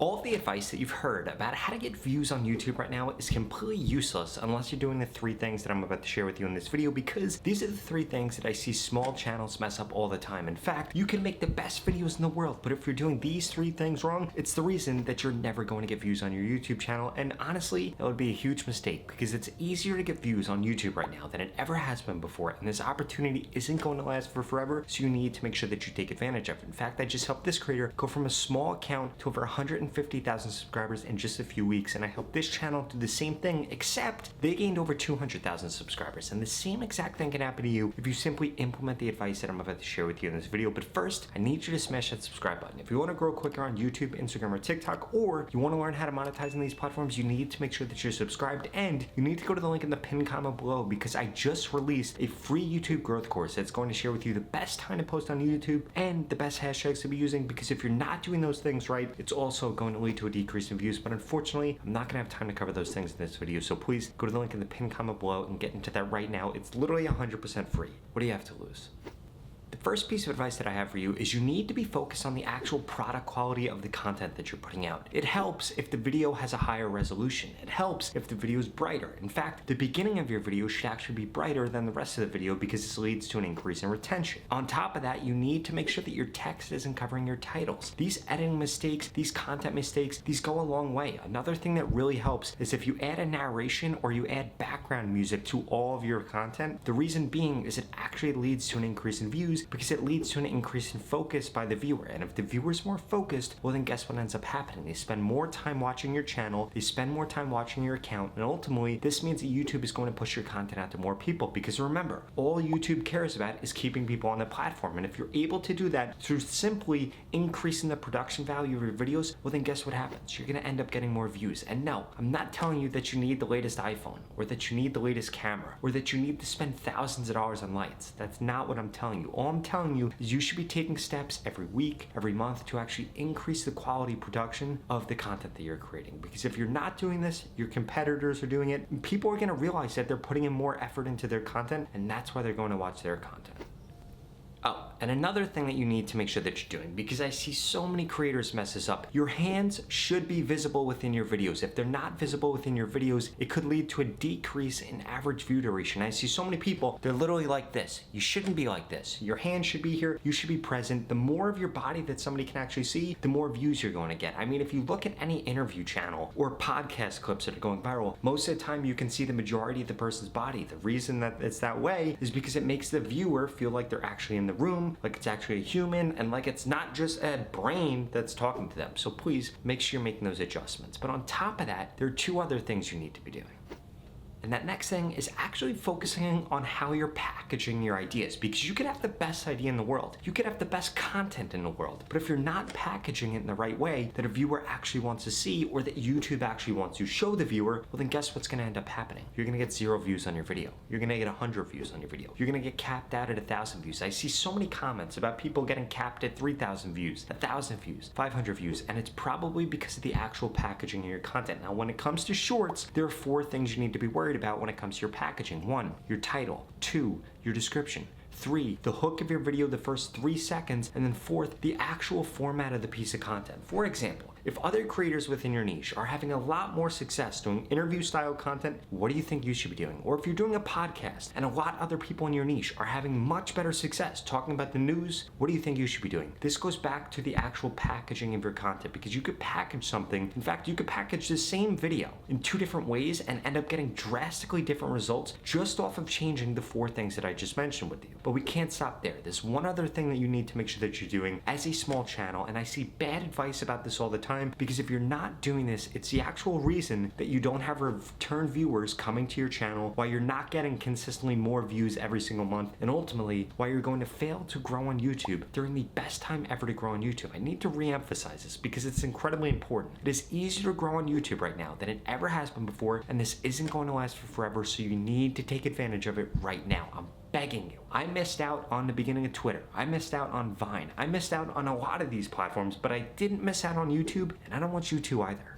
All of the advice that you've heard about how to get views on YouTube right now is completely useless unless you're doing the 3 things that I'm about to share with you in this video, because these are the 3 things that I see small channels mess up all the time. In fact, you can make the best videos in the world, but if you're doing these 3 things wrong, it's the reason that you're never going to get views on your YouTube channel. And honestly, that would be a huge mistake, because it's easier to get views on YouTube right now than it ever has been before, and this opportunity isn't going to last for forever, so you need to make sure that you take advantage of it. In fact, I just helped this creator go from a small account to over 150,000 subscribers in just a few weeks, and I helped this channel do the same thing, except they gained over 200,000 subscribers. And the same exact thing can happen to you if you simply implement the advice that I'm about to share with you in this video. But first, I need you to smash that subscribe button. If you want to grow quicker on YouTube, Instagram, or TikTok, or you want to learn how to monetize on these platforms, you need to make sure that you're subscribed, and you need to go to the link in the pinned comment below, because I just released a free YouTube growth course that's going to share with you the best time to post on YouTube and the best hashtags to be using, because if you're not doing those things right, it's also going to lead to a decrease in views. But unfortunately, I'm not gonna have time to cover those things in this video, so please go to the link in the pinned comment below and get into that right now. It's literally 100% free. What do you have to lose? The first piece of advice that I have for you is you need to be focused on the actual product quality of the content that you're putting out. It helps if the video has a higher resolution. It helps if the video is brighter. In fact, the beginning of your video should actually be brighter than the rest of the video, because this leads to an increase in retention. On top of that, you need to make sure that your text isn't covering your titles. These editing mistakes, these content mistakes, these go a long way. Another thing that really helps is if you add a narration or you add background music to all of your content. The reason being is it actually leads to an increase in views, because it leads to an increase in focus by the viewer. And if the viewer's more focused, well then guess what ends up happening? They spend more time watching your channel, they spend more time watching your account, and ultimately this means that YouTube is going to push your content out to more people, because remember, all YouTube cares about is keeping people on the platform. And if you're able to do that through simply increasing the production value of your videos, well then guess what happens? You're gonna end up getting more views. And no, I'm not telling you that you need the latest iPhone, or that you need the latest camera, or that you need to spend thousands of dollars on lights. That's not what I'm telling you. All I'm telling you is you should be taking steps every week, every month, to actually increase the quality production of the content that you're creating. Because if you're not doing this, your competitors are doing it, and people are going to realize that they're putting in more effort into their content, and that's why they're going to watch their content. Oh, and another thing that you need to make sure that you're doing, because I see so many creators mess this up, your hands should be visible within your videos. If they're not visible within your videos, it could lead to a decrease in average view duration. I see so many people, they're literally like this. You shouldn't be like this. Your hand should be here, you should be present. The more of your body that somebody can actually see, the more views you're going to get. I mean, if you look at any interview channel or podcast clips that are going viral, most of the time you can see the majority of the person's body. The reason that it's that way is because it makes the viewer feel like they're actually in the room, like it's actually a human, and like it's not just a brain that's talking to them. So please make sure you're making those adjustments. But on top of that, there are 2 other things you need to be doing. And that next thing is actually focusing on how you're packaging your ideas, because you could have the best idea in the world, you could have the best content in the world, but if you're not packaging it in the right way that a viewer actually wants to see, or that YouTube actually wants to show the viewer, well then guess what's gonna end up happening? You're gonna get 0 views on your video. You're gonna get 100 views on your video. You're gonna get capped out at 1,000 views. I see so many comments about people getting capped at 3,000 views, 1,000 views, 500 views, and it's probably because of the actual packaging of your content. Now, when it comes to shorts, there are 4 things you need to be worried about when it comes to your packaging. 1, your title. 2, your description. 3, the hook of your video, the first 3 seconds, and then 4th, the actual format of the piece of content. For example, if other creators within your niche are having a lot more success doing interview style content, what do you think you should be doing? Or if you're doing a podcast and a lot of other people in your niche are having much better success talking about the news, what do you think you should be doing? This goes back to the actual packaging of your content, because you could package something. In fact, you could package the same video in 2 different ways and end up getting drastically different results just off of changing the 4 things that I just mentioned with you. But we can't stop there. There's one other thing that you need to make sure that you're doing as a small channel, and I see bad advice about this all the time, because if you're not doing this, it's the actual reason that you don't have return viewers coming to your channel, why you're not getting consistently more views every single month, and ultimately why you're going to fail to grow on YouTube during the best time ever to grow on YouTube. I need to re-emphasize this because it's incredibly important. It is easier to grow on YouTube right now than it ever has been before, and this isn't going to last for forever, so you need to take advantage of it right now. I'm begging you. I missed out on the beginning of Twitter. I missed out on Vine. I missed out on a lot of these platforms, but I didn't miss out on YouTube, and I don't want you to either.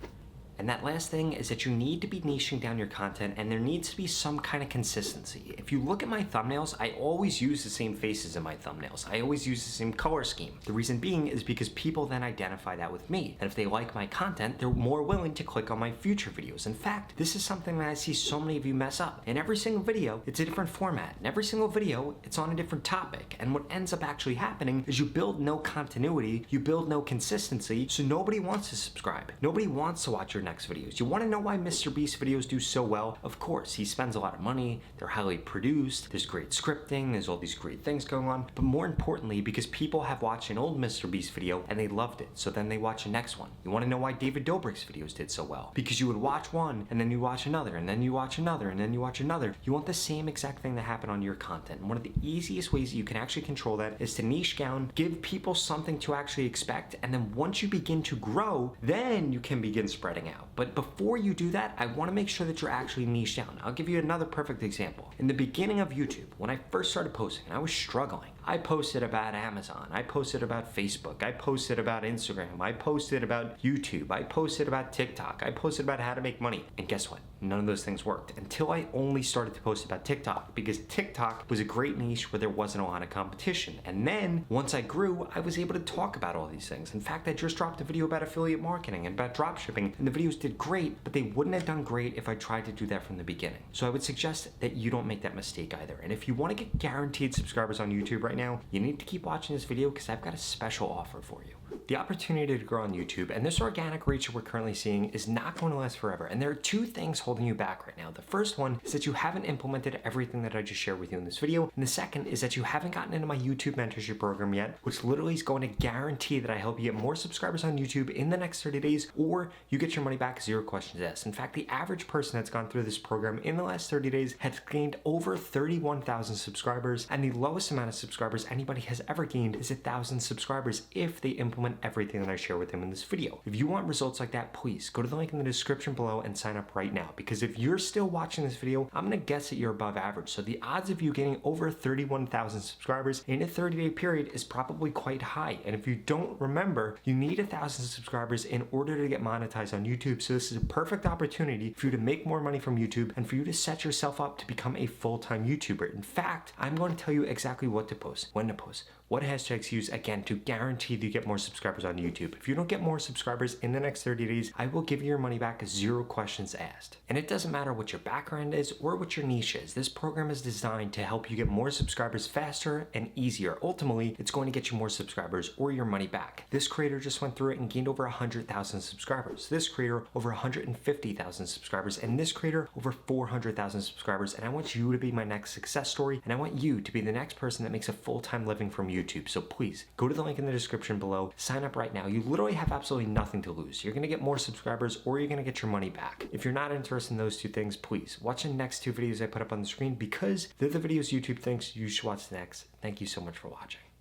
And that last thing is that you need to be niching down your content, and there needs to be some kind of consistency. If you look at my thumbnails, I always use the same faces in my thumbnails. I always use the same color scheme. The reason being is because people then identify that with me. And if they like my content, they're more willing to click on my future videos. In fact, this is something that I see so many of you mess up. In every single video, it's a different format. In every single video, it's on a different topic. And what ends up actually happening is you build no continuity, you build no consistency, so nobody wants to subscribe. Nobody wants to watch your next videos. You want to know why Mr. Beast videos do so well? Of course, he spends a lot of money, they're highly produced, there's great scripting, there's all these great things going on, but more importantly, because people have watched an old Mr. Beast video and they loved it, so then they watch the next one. You want to know why David Dobrik's videos did so well? Because you would watch one, and then you watch another, and then you watch another, and then you watch another. You want the same exact thing to happen on your content. And one of the easiest ways that you can actually control that is to niche down, give people something to actually expect, and then once you begin to grow, then you can begin spreading out. But before you do that, I want to make sure that you're actually niche down. I'll give you another perfect example. In the beginning of YouTube, when I first started posting, I was struggling. I posted about Amazon, I posted about Facebook, I posted about Instagram, I posted about YouTube, I posted about TikTok, I posted about how to make money. And guess what? None of those things worked until I only started to post about TikTok, because TikTok was a great niche where there wasn't a lot of competition. And then once I grew, I was able to talk about all these things. In fact, I just dropped a video about affiliate marketing and about dropshipping, and the videos did great, but they wouldn't have done great if I tried to do that from the beginning. So I would suggest that you don't make that mistake either. And if you want to get guaranteed subscribers on YouTube right now, you need to keep watching this video because I've got a special offer for you. The opportunity to grow on YouTube and this organic reach that we're currently seeing is not going to last forever. And there are two things holding you back right now. The first one is that you haven't implemented everything that I just shared with you in this video. And the second is that you haven't gotten into my YouTube mentorship program yet, which literally is going to guarantee that I help you get more subscribers on YouTube in the next 30 days, or you get your money back, 0 questions asked. In fact, the average person that's gone through this program in the last 30 days has gained over 31,000 subscribers. And the lowest amount of subscribers anybody has ever gained is 1,000 subscribers if they implement everything that I share with them in this video. If you want results like that, please go to the link in the description below and sign up right now, because if you're still watching this video, I'm gonna guess that you're above average. So the odds of you getting over 31,000 subscribers in a 30-day period is probably quite high. And if you don't remember, you need 1,000 subscribers in order to get monetized on YouTube. So this is a perfect opportunity for you to make more money from YouTube and for you to set yourself up to become a full-time YouTuber. In fact, I'm going to tell you exactly what to post, when to post, what hashtags to use, again, to guarantee that you get more subscribers on YouTube. If you don't get more subscribers in the next 30 days, I will give you your money back, 0 questions asked. And it doesn't matter what your background is or what your niche is. This program is designed to help you get more subscribers faster and easier. Ultimately, it's going to get you more subscribers or your money back. This creator just went through it and gained over 100,000 subscribers. This creator over 150,000 subscribers, and this creator over 400,000 subscribers. And I want you to be my next success story, and I want you to be the next person that makes a full-time living from YouTube. So please go to the link in the description below, sign up right now. You literally have absolutely nothing to lose. You're gonna get more subscribers or you're gonna get your money back. If you're not interested in those two things, please watch the next 2 videos I put up on the screen, because they're the videos YouTube thinks you should watch next. Thank you so much for watching.